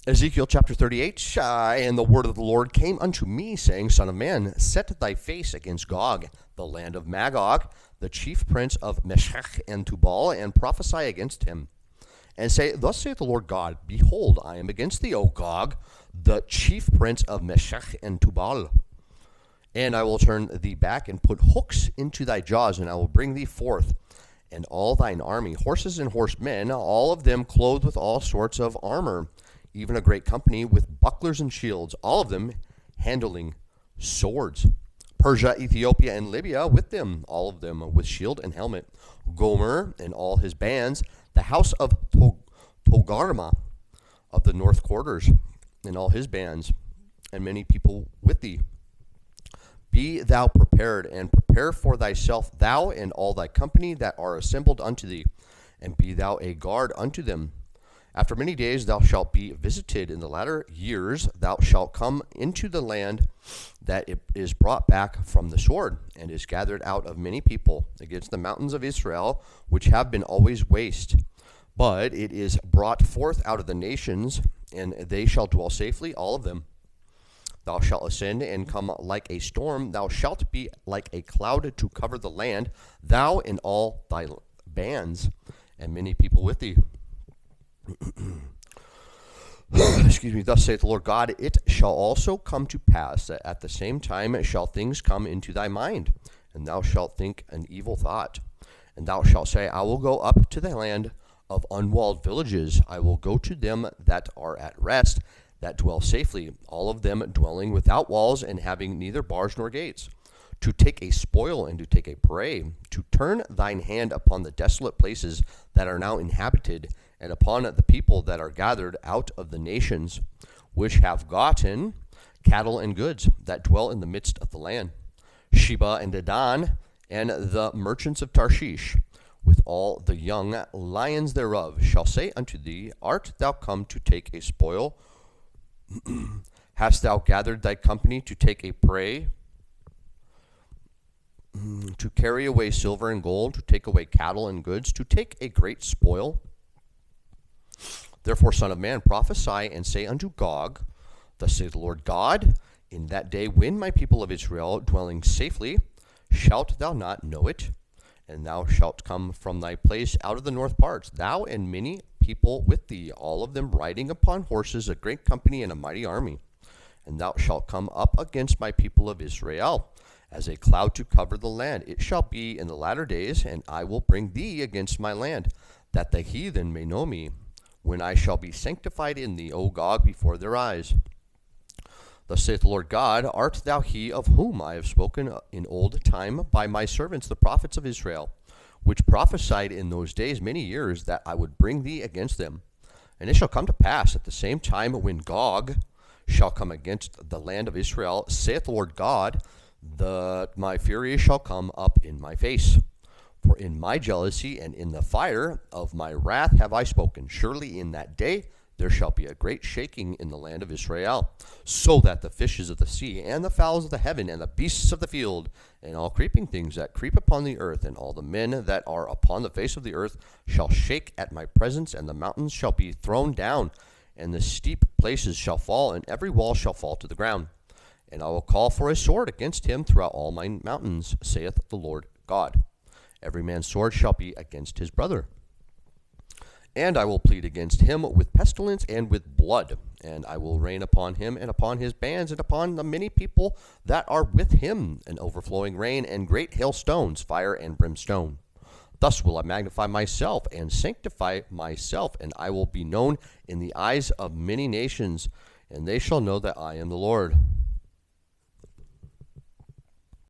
Ezekiel chapter 38, and the word of the Lord came unto me, saying, Son of man, set thy face against Gog, the land of Magog, the chief prince of Meshech and Tubal, and prophesy against him. And say, Thus saith the Lord God, Behold, I am against thee, O Gog, the chief prince of Meshech and Tubal. And I will turn thee back, and put hooks into thy jaws, and I will bring thee forth, and all thine army, horses and horsemen, all of them clothed with all sorts of armor, even a great company with bucklers and shields, all of them handling swords. Persia, Ethiopia, and Libya with them, all of them with shield and helmet. Gomer and all his bands, the house of Togarmah of the north quarters, and all his bands, and many people with thee. Be thou prepared, and prepare for thyself, thou and all thy company that are assembled unto thee, and be thou a guard unto them. After many days thou shalt be visited. In the latter years thou shalt come into the land that it is brought back from the sword, and is gathered out of many people, against the mountains of Israel, which have been always waste. But it is brought forth out of the nations, and they shall dwell safely, all of them. Thou shalt ascend and come like a storm. Thou shalt be like a cloud to cover the land, thou and all thy bands, and many people with thee. Excuse me. Thus saith the Lord God, It shall also come to pass that at the same time shall things come into thy mind, and thou shalt think an evil thought. And thou shalt say, I will go up to the land of unwalled villages. I will go to them that are at rest, that dwell safely, all of them dwelling without walls, and having neither bars nor gates, to take a spoil and to take a prey, to turn thine hand upon the desolate places that are now inhabited, and upon the people that are gathered out of the nations, which have gotten cattle and goods, that dwell in the midst of the land. Sheba and Dedan, and the merchants of Tarshish, with all the young lions thereof, shall say unto thee, Art thou come to take a spoil? Hast thou gathered thy company to take a prey? To carry away silver and gold, to take away cattle and goods, to take a great spoil? Therefore, son of man, prophesy and say unto Gog, Thus saith the Lord God, In that day when my people of Israel dwelling safely, shalt thou not know it? And thou shalt come from thy place out of the north parts, thou and many people with thee, all of them riding upon horses, a great company and a mighty army. And thou shalt come up against my people of Israel, as a cloud to cover the land. It shall be in the latter days, and I will bring thee against my land, that the heathen may know me, when I shall be sanctified in thee, O Gog, before their eyes. Thus saith the Lord God, Art thou he of whom I have spoken in old time by my servants the prophets of Israel, which prophesied in those days many years that I would bring thee against them? And it shall come to pass at the same time when Gog shall come against the land of Israel, saith the Lord God, that my fury shall come up in my face. For in my jealousy and in the fire of my wrath have I spoken. Surely in that day there shall be a great shaking in the land of Israel, so that the fishes of the sea, and the fowls of the heaven, and the beasts of the field, and all creeping things that creep upon the earth, and all the men that are upon the face of the earth, shall shake at my presence, and the mountains shall be thrown down, and the steep places shall fall, and every wall shall fall to the ground. And I will call for a sword against him throughout all my mountains, saith the Lord God. Every man's sword shall be against his brother. And I will plead against him with pestilence and with blood. And I will rain upon him and upon his bands and upon the many people that are with him an overflowing rain and great hailstones, fire and brimstone. Thus will I magnify myself and sanctify myself, and I will be known in the eyes of many nations, and they shall know that I am the Lord.